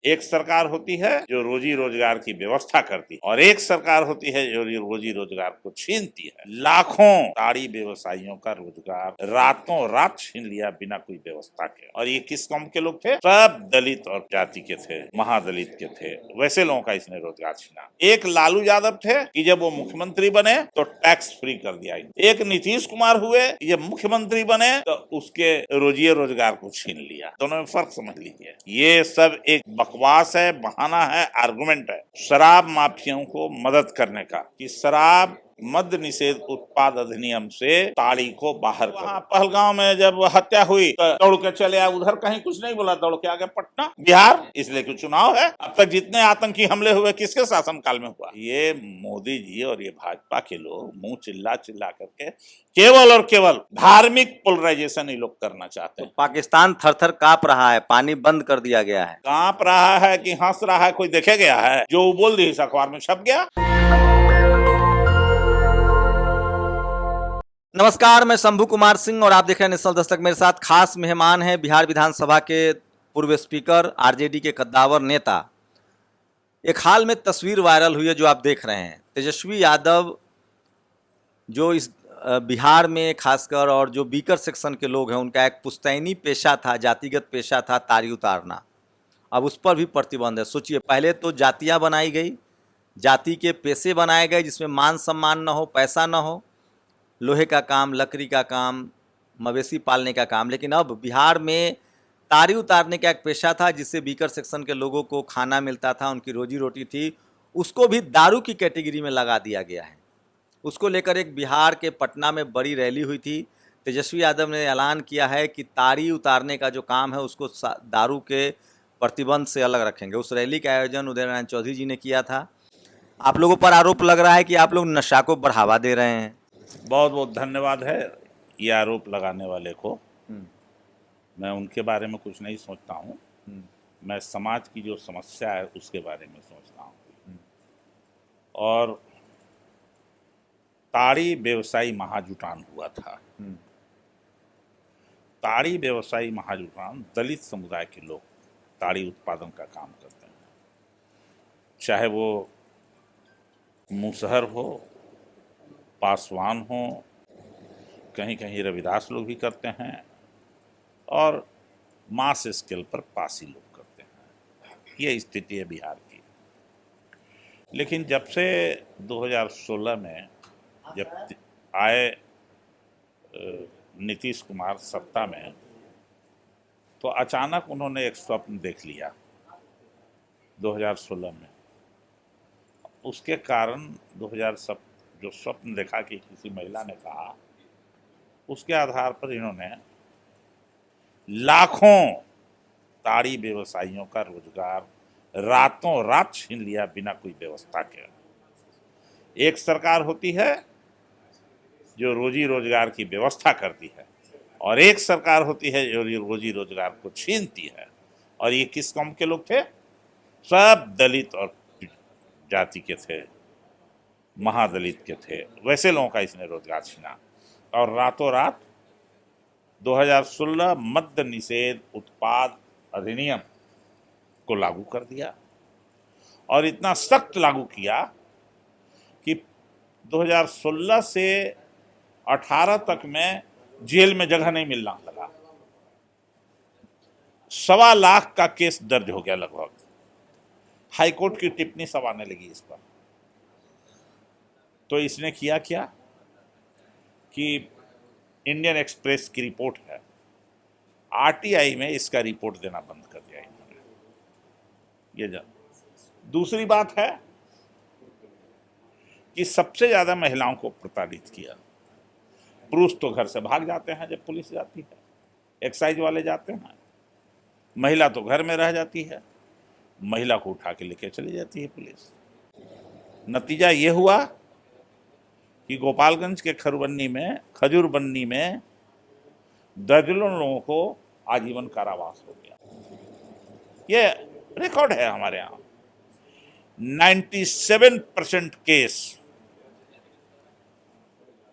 एक सरकार होती है जो रोजी रोजगार की व्यवस्था करती है और एक सरकार होती है जो रोजी रोजगार को छीनती है। लाखों ताड़ी व्यवसायियों का रोजगार रातों रात छीन लिया बिना कोई व्यवस्था के। और ये किस कौम के लोग थे? सब दलित और जाति के थे, महादलित के थे। वैसे लोगों का इसने रोजगार छीना। एक लालू यादव थे कि जब वो मुख्यमंत्री बने तो टैक्स फ्री कर दिया। एक नीतीश कुमार हुए, जब मुख्यमंत्री बने तो उसके रोजी रोजगार को छीन लिया। दोनों में फर्क समझ लीजिए। ये सब एक बकवास है, बहाना है, आर्गुमेंट है शराब माफियाओं को मदद करने का कि शराब मद्य निषेध उत्पाद अधिनियम से ताड़ी को बाहर कर। पहलगांव में जब हत्या हुई तो दौड़ के चले आए, उधर कहीं कुछ नहीं बोला, दौड़ के आ गए पटना बिहार, इसलिए कि चुनाव है। अब तक जितने आतंकी हमले हुए किसके शासनकाल में हुआ? ये मोदी जी और ये भाजपा के लोग मुंह चिल्ला चिल्ला करके केवल और केवल धार्मिक पोलराइजेशन ही लोग करना चाहते हैं। तो पाकिस्तान थर थर कांप रहा है, पानी बंद कर दिया गया है। कांप रहा है कि हंस रहा है, कोई देखे गया है? जो बोल दी इस अखबार में छप गया। नमस्कार, मैं शंभू कुमार सिंह और आप देख रहे हैं नेशनल दस्तक। मेरे साथ खास मेहमान हैं बिहार विधानसभा के पूर्व स्पीकर, आरजेडी के कद्दावर नेता। एक हाल में तस्वीर वायरल हुई है जो आप देख रहे हैं। तेजस्वी यादव जो इस बिहार में खासकर और जो बीकर सेक्शन के लोग हैं, उनका एक पुश्तैनी पेशा था, जातिगत पेशा था ताड़ी उतारना। अब उस पर भी प्रतिबंध है। सोचिए, पहले तो जातियाँ बनाई गई, जाति के पेशे बनाए गए जिसमें मान सम्मान न हो, पैसा न हो, लोहे का काम, लकड़ी का काम, मवेशी पालने का काम। लेकिन अब बिहार में ताड़ी उतारने का एक पेशा था जिससे बीकर सेक्शन के लोगों को खाना मिलता था, उनकी रोजी रोटी थी, उसको भी दारू की कैटेगरी में लगा दिया गया है। उसको लेकर एक बिहार के पटना में बड़ी रैली हुई थी। तेजस्वी यादव ने ऐलान किया है कि ताड़ी उतारने का जो काम है उसको दारू के प्रतिबंध से अलग रखेंगे। उस रैली का आयोजन उदय नारायण चौधरी जी ने किया था। आप लोगों पर आरोप लग रहा है कि आप लोग नशा को बढ़ावा दे रहे हैं। बहुत बहुत धन्यवाद है ये आरोप लगाने वाले को। मैं उनके बारे में कुछ नहीं सोचता हूँ। मैं समाज की जो समस्या है उसके बारे में सोचता हूँ। और ताड़ी व्यवसायी महाजुटान हुआ था। ताड़ी व्यवसायी महाजुटान दलित समुदाय के लोग ताड़ी उत्पादन का काम करते हैं, चाहे वो मुसहर हो, पासवान हो, कहीं कहीं रविदास लोग भी करते हैं और मास स्केल पर पासी लोग करते हैं। ये स्थिति है बिहार की। लेकिन जब से 2016 में जब आए नीतीश कुमार सत्ता में, तो अचानक उन्होंने एक स्वप्न देख लिया 2016 में। उसके कारण 2007 जो स्वप्न देखा कि किसी महिला ने कहा, उसके आधार पर इन्होंने लाखों ताड़ी व्यवसायियों का रोजगार रातों रात छीन लिया बिना कोई व्यवस्था के। एक सरकार होती है जो रोजी रोजगार की व्यवस्था करती है और एक सरकार होती है जो रोजी रोजगार को छीनती है। और ये किस कौम के लोग थे? सब दलित और जाति के थे, महादलित के थे। वैसे लोगों का इसने रोजगार छीना और रातों रात 2016 मद्य निषेध उत्पाद अधिनियम को लागू कर दिया। और इतना सख्त लागू किया कि 2016 से 18 तक में जेल में जगह नहीं मिलना लगा। 1.25 लाख का केस दर्ज हो गया लगभग। हाईकोर्ट की टिप्पणी सब आने लगी इस पर। तो इसने किया क्या कि इंडियन एक्सप्रेस की रिपोर्ट है, आरटीआई में इसका रिपोर्ट देना बंद कर दिया इन्होंने। ये दूसरी बात है कि सबसे ज्यादा महिलाओं को प्रताड़ित किया। पुरुष तो घर से भाग जाते हैं जब पुलिस जाती है, एक्साइज वाले जाते हैं, महिला तो घर में रह जाती है, महिला को उठा के लेके चली जाती है पुलिस। नतीजा ये हुआ कि गोपालगंज के खजूरबन्नी में दर्जनों लोगों को आजीवन कारावास हो गया। ये रिकॉर्ड है हमारे यहाँ। 97% केस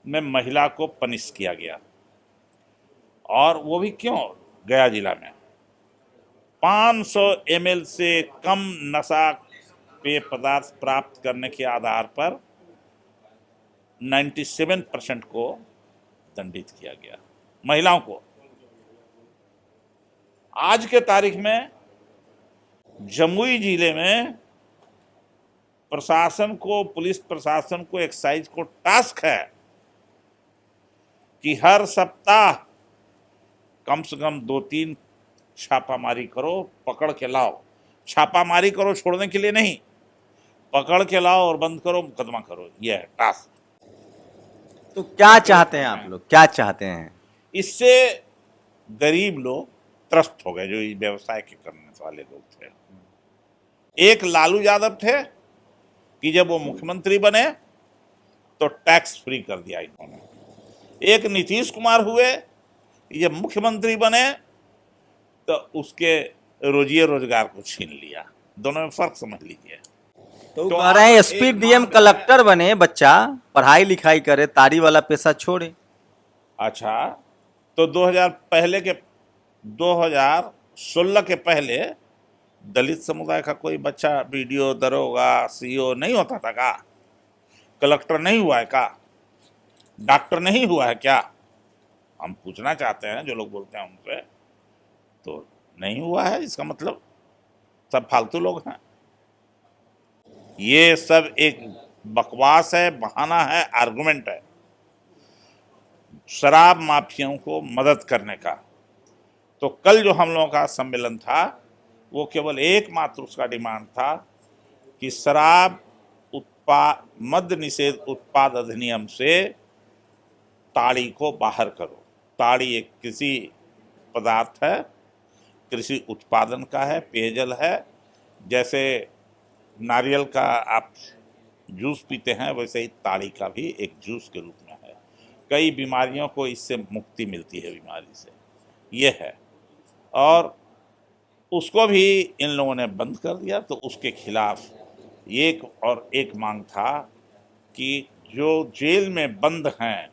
में महिला को पनिश किया गया। और वो भी क्यों? गया जिला में 500 ml से कम नशा पेय पदार्थ प्राप्त करने के आधार पर 97% को दंडित किया गया, महिलाओं को। आज के तारीख में जमुई जिले में प्रशासन को, पुलिस प्रशासन को, एक्साइज को टास्क है कि हर सप्ताह कम से कम 2-3 छापामारी करो, पकड़ के लाओ। छापामारी करो छोड़ने के लिए नहीं, पकड़ के लाओ और बंद करो, मुकदमा करो, यह है टास्क। तो क्या चाहते हैं आप लोग, क्या चाहते हैं? इससे गरीब लोग त्रस्त हो गए, जो इस व्यवसाय के करने वाले लोग थे। एक लालू यादव थे कि जब वो मुख्यमंत्री बने तो टैक्स फ्री कर दिया इन्होंने। एक नीतीश कुमार हुए, जब मुख्यमंत्री बने तो उसके रोजी रोजगार को छीन लिया। दोनों में फर्क समझ लीजिए। तो कह रहे हैं एसपी डीएम कलेक्टर बने बच्चा, पढ़ाई लिखाई करे, तारी वाला पैसा छोड़े। अच्छा, तो 2016 के पहले दलित समुदाय का कोई बच्चा बीडीओ, दरोगा, सीओ नहीं होता था का? कलेक्टर नहीं हुआ है का? डॉक्टर नहीं हुआ है क्या? हम पूछना चाहते हैं, जो लोग बोलते हैं उनसे। तो नहीं हुआ है, इसका मतलब सब फालतू लोग हैं। ये सब एक बकवास है, बहाना है, आर्गुमेंट है शराब माफियाओं को मदद करने का। तो कल जो हम लोगों का सम्मेलन था, वो केवल एकमात्र उसका डिमांड था कि शराब मद्य निषेध उत्पाद अधिनियम से ताड़ी को बाहर करो। ताड़ी एक कृषि पदार्थ है, कृषि उत्पादन का है, पेयजल है। जैसे नारियल का आप जूस पीते हैं, वैसे ही ताड़ी का भी एक जूस के रूप में है। कई बीमारियों को इससे मुक्ति मिलती है, बीमारी से ये है। और उसको भी इन लोगों ने बंद कर दिया। तो उसके खिलाफ एक मांग था कि जो जेल में बंद हैं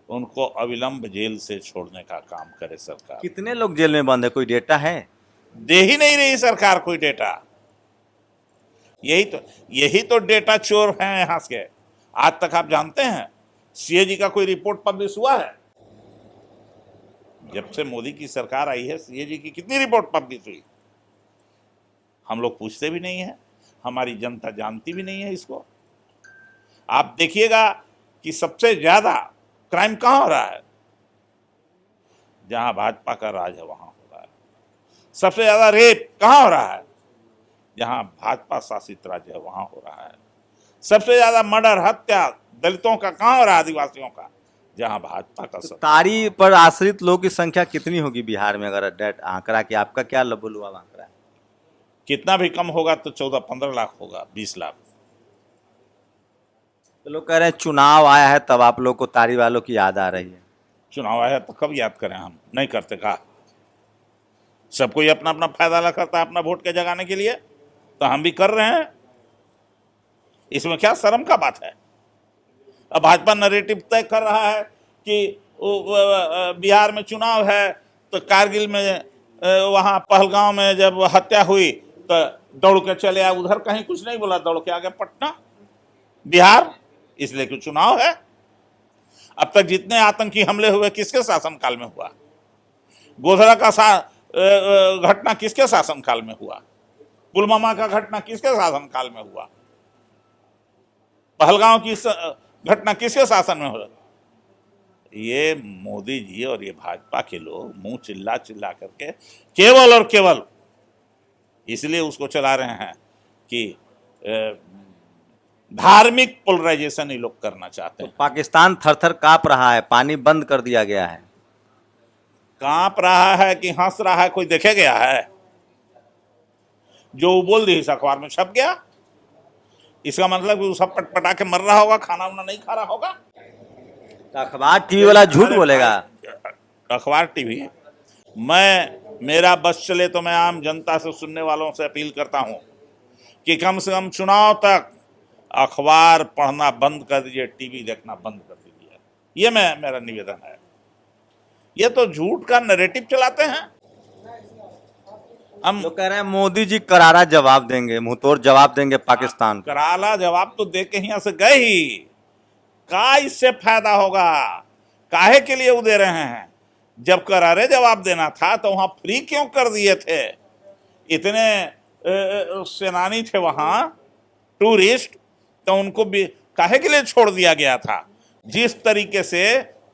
उनको अविलंब जेल से छोड़ने का काम करे सरकार। कितने लोग जेल में बंद है, कोई डेटा है? दे ही नहीं रही सरकार कोई डेटा। यही तो डेटा चोर हैं यहाँ के। आज तक आप जानते हैं सीएजी का कोई रिपोर्ट पब्लिश हुआ है? जब से मोदी की सरकार आई है, सीएजी की कितनी रिपोर्ट पब्लिश हुई? हम लोग पूछते भी नहीं है, हमारी जनता जानती भी नहीं है इसको। आप देखिएगा कि सबसे ज्यादा क्राइम कहां हो रहा है? जहां भाजपा का राज है वहां हो रहा है। सबसे ज्यादा रेप कहां हो रहा है? जहां भाजपा शासित राज्य है वहां हो रहा है। सबसे ज्यादा मर्डर, हत्या दलितों का कहां हो रहा है? आदिवासियों का, जहां भाजपा का। तो तारी पर आश्रित लोगों की संख्या कितनी होगी बिहार में, अगर डेट आंकड़ा की आपका क्या बोलूँ आंकड़ा? कितना भी कम होगा तो 14-15 लाख होगा, 20 लाख। तो लोग कह रहे हैं चुनाव आया है तब आप लोग को तारी वालों की याद आ रही है। चुनाव आया तो कब याद करें? हम नहीं करते का? सब कोई अपना अपना फायदा रखता है अपना वोट के जगाने के लिए, तो हम भी कर रहे हैं। इसमें क्या शर्म का बात है? अब भाजपा नैरेटिव तय कर रहा है कि बिहार में चुनाव है तो कारगिल में, वहां पहलगांव में जब हत्या हुई तो दौड़ के चले आए उधर, कहीं कुछ नहीं बोला, दौड़ के आ गए पटना, बिहार, इसलिए कि चुनाव है। अब तक जितने आतंकी हमले हुए किसके शासनकाल में हुआ? गोधरा का घटना किसके शासनकाल में हुआ? पुलवामा का घटना किसके शासनकाल में हुआ? पहलगांव की घटना किसके शासन में हुआ? ये मोदी जी और ये भाजपा के लोग मुंह चिल्ला चिल्ला करके केवल और केवल इसलिए उसको चला रहे हैं कि धार्मिक पोलराइजेशन ये लोग करना चाहते हैं। तो पाकिस्तान थर थर कांप रहा है, पानी बंद कर दिया गया है। कांप रहा है कि हंस रहा है, कोई देखे गया है? जो बोल दी इस अखबार में छप गया, इसका मतलब कि वो सब पटपटा के मर रहा होगा, खाना वाना नहीं खा रहा होगा। तो अखबार टीवी वाला झूठ बोलेगा? अखबार टीवी, मेरा बस चले तो मैं आम जनता से, सुनने वालों से अपील करता हूं कि कम से कम चुनाव तक अखबार पढ़ना बंद कर दीजिए, टीवी देखना बंद कर दीजिए। ये मेरा निवेदन है। ये तो झूठ का नैरेटिव चलाते हैं। हम लोग कह रहे हैं मोदी जी करारा जवाब देंगे, मुंहतोड़ जवाब देंगे पाकिस्तान को। कराला जवाब तो दे के यहाँ से गए ही, का इससे फायदा होगा, काहे के लिए वो दे रहे हैं? जब करारे जवाब देना था तो वहां फ्री क्यों कर दिए थे? इतने सेनानी थे वहां, टूरिस्ट, तो उनको भी काहे के लिए छोड़ दिया गया था? जिस तरीके से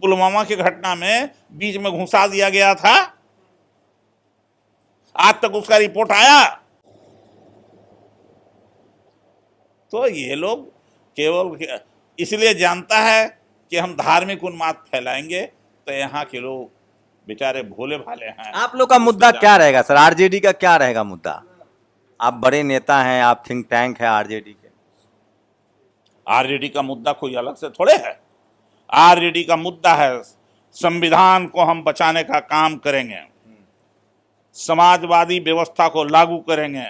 पुलवामा की घटना में बीच में घुसा दिया गया था, आज तक उसका रिपोर्ट आया? तो ये लोग केवल इसलिए जानता है कि हम धार्मिक उन्माद फैलाएंगे, तो यहाँ के लोग बेचारे भोले भाले हैं। आप लोग का मुद्दा क्या रहेगा सर? आरजेडी का क्या रहेगा मुद्दा? आप बड़े नेता हैं, आप थिंक टैंक है आरजेडी के। आरजेडी का मुद्दा कोई अलग से थोड़े है। आरजेडी का मुद्दा है संविधान को हम बचाने का काम करेंगे, समाजवादी व्यवस्था को लागू करेंगे,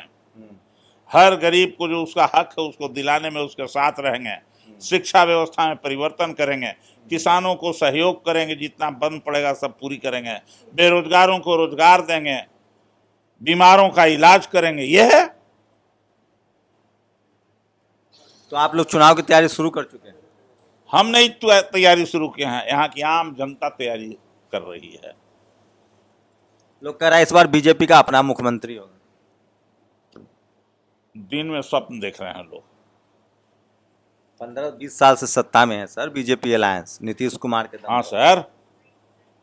हर गरीब को जो उसका हक है उसको दिलाने में उसके साथ रहेंगे, शिक्षा व्यवस्था में परिवर्तन करेंगे, किसानों को सहयोग करेंगे, जितना बंद पड़ेगा सब पूरी करेंगे, बेरोजगारों को रोजगार देंगे, बीमारों का इलाज करेंगे। यह है। तो आप लोग चुनाव की तैयारी शुरू कर चुके हैं? हम नहीं तैयारी शुरू किए हैं, यहाँ की आम जनता तैयारी कर रही है। लोग कह रहे हैं इस बार बीजेपी का अपना मुख्यमंत्री होगा। दिन में स्वप्न देख रहे हैं लोग। 15-20 साल से सत्ता में है sir BJP alliance, Nitish Kumar के दम हाँ पर। सर,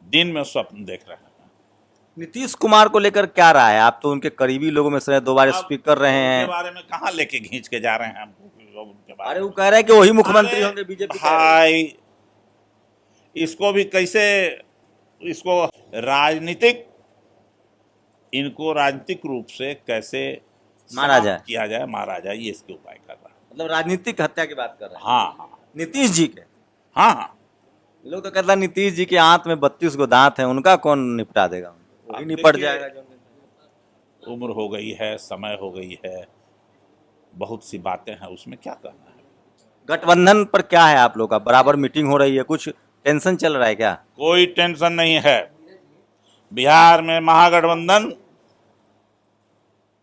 दिन में स्वप्न देख रहे हैं। नीतीश कुमार को लेकर क्या राय है? आप तो उनके करीबी लोगों में से 2 बार अब स्पीकर रहे हैं। उनके बारे में कहाँ लेके खींच के जा रहे हैं हम लोग उनके बारे अरे में? वो कह रहे हैं कि वही मुख्यमंत्री अरे होंगे बीजेपी के। भाई, इसको भी कैसे, इसको राजनीतिक, इनको राजनीतिक रूप से कैसे मारा समाप्त जाए। किया जाए, मारा जाए, ये इसके उपाय कर रहा है। मतलब राजनीतिक हत्या की बात कर रहे हैं हाँ हाँ नीतीश जी के। हाँ हाँ। लोग तो कहते हैं नीतीश जी के हाथ में 32 गो दांत हैं, उनका कौन निपटा देगा? वही अब निपट देखिए, जाएगा जो। उम्र हो गई है, समय हो गई है, बहुत सी बातें हैं, उसमें क्या करना है? गठबंधन पर क्या है आप लोग का? बराबर मीटिंग हो रही है, कुछ टेंशन चल रहा है क्या? कोई टेंशन नहीं है। बिहार में महागठबंधन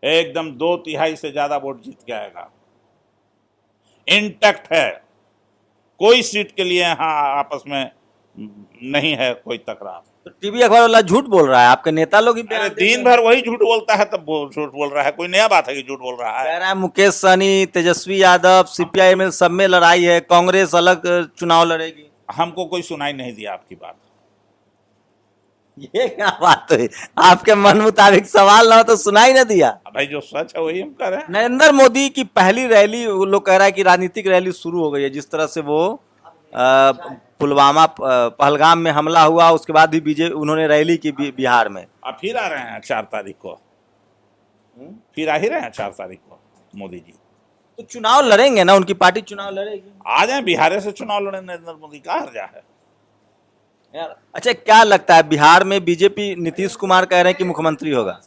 एकदम 2/3 से ज्यादा वोट जीत के आएगा, इंटैक्ट है। कोई सीट के लिए यहाँ आपस में नहीं है कोई तकरार। तो टीवी अखबार वाला झूठ बोल रहा है, आपके नेता लोग ही बयान अरे दे रहे दिन हैं। भर वही झूठ बोलता है, तब वो झूठ बोल रहा है। कोई नया बात है कि झूठ बोल रहा है? कह रहा है मुकेश सहनी, तेजस्वी यादव, सीपीआई में सब में लड़ाई है, कांग्रेस अलग चुनाव लड़ेगी। हमको कोई सुनाई नहीं दिया आपकी बात। ये क्या बात है? आपके मन मुताबिक सवाल ना हो तो सुनाई ना दिया। अब भाई जो सच है वही हम कह रहे हैं। नरेंद्र मोदी की पहली रैली, वो लोग कह रहा है कि राजनीतिक रैली शुरू हो गई है। जिस तरह से वो पुलवामा पहलगाम में हमला हुआ, उसके बाद भी बीजेपी उन्होंने रैली की बिहार में। अब फिर आ रहे हैं 4 तारीख को, फिर आ ही रहे हैं 4 तारीख को मोदी जी। तो चुनाव लड़ेंगे ना, उनकी पार्टी चुनाव लड़ेगी। आ जाए बिहार से चुनाव लड़े नरेंद्र मोदी, का हर्जा है? यार अच्छा, क्या लगता है बिहार में बीजेपी, नीतीश कुमार कह रहे हैं कि मुख्यमंत्री होगा?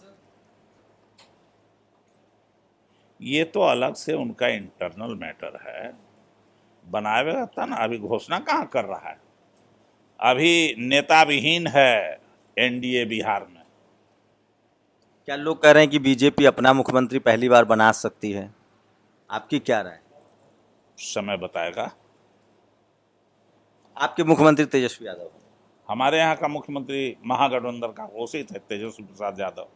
ये तो अलग से उनका इंटरनल मैटर है, बनाएगा था ना। अभी घोषणा कहाँ कर रहा है? अभी नेता विहीन है एनडीए बिहार में। क्या लोग कह रहे हैं कि बीजेपी अपना मुख्यमंत्री पहली बार बना सकती है? आपकी क्या राय? समय बताएगा। आपके मुख्यमंत्री तेजस्वी यादव हैं। हमारे यहाँ का मुख्यमंत्री महागठबंधन का घोषित है तेजस्वी प्रसाद यादव।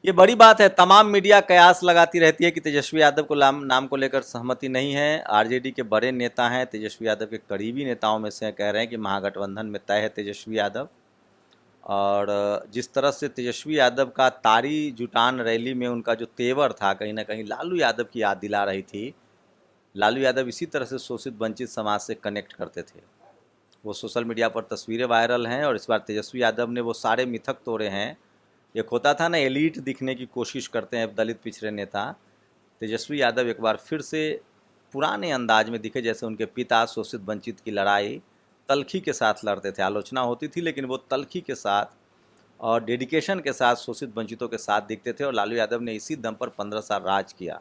ये बड़ी बात है। तमाम मीडिया कयास लगाती रहती है कि तेजस्वी यादव को नाम को लेकर सहमति नहीं है। आरजेडी के बड़े नेता हैं, तेजस्वी यादव के करीबी नेताओं में से कह रहे हैं कि महागठबंधन में तय है तेजस्वी यादव। और जिस तरह से तेजस्वी यादव का तारी जुटान रैली में उनका जो तेवर था, कहीं ना कहीं लालू यादव की याद दिला रही थी। लालू यादव इसी तरह से शोषित वंचित समाज से कनेक्ट करते थे। वो सोशल मीडिया पर तस्वीरें वायरल हैं और इस बार तेजस्वी यादव ने वो सारे मिथक तोड़े हैं। एक होता था ना, एलीट दिखने की कोशिश करते हैं दलित पिछड़े नेता। तेजस्वी यादव एक बार फिर से पुराने अंदाज में दिखे, जैसे उनके पिता शोषित वंचित की लड़ाई तलखी के साथ लड़ते थे। आलोचना होती थी लेकिन वो तलखी के साथ और डेडिकेशन के साथ शोषित वंचितों के साथ दिखते थे। और लालू यादव ने इसी दम पर 15 साल राज किया।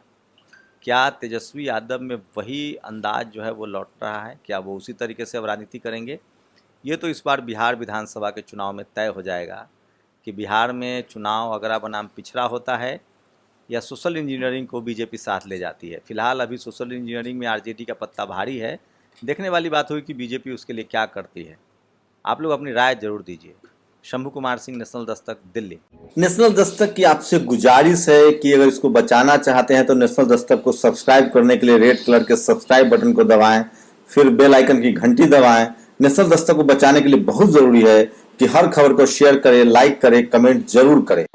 क्या तेजस्वी यादव में वही अंदाज जो है वो लौट रहा है? क्या वो उसी तरीके से अब राजनीति करेंगे? ये तो इस बार बिहार विधानसभा के चुनाव में तय हो जाएगा कि बिहार में चुनाव अगरा बनाम पिछड़ा होता है या सोशल इंजीनियरिंग को बीजेपी साथ ले जाती है। फिलहाल अभी सोशल इंजीनियरिंग में आरजेडी का पत्ता भारी है। देखने वाली बात हुई कि बीजेपी उसके लिए क्या करती है। आप लोग अपनी राय जरूर दीजिए। शंभू कुमार सिंह, नेशनल दस्तक, दिल्ली। नेशनल दस्तक की आपसे गुजारिश है कि अगर इसको बचाना चाहते हैं तो नेशनल दस्तक को सब्सक्राइब करने के लिए रेड कलर के सब्सक्राइब बटन को दबाएं, फिर बेल आइकन की घंटी दबाएं। नेशनल दस्तक को बचाने के लिए बहुत जरूरी है कि हर खबर को शेयर करें, लाइक करें, कमेंट जरूर करें।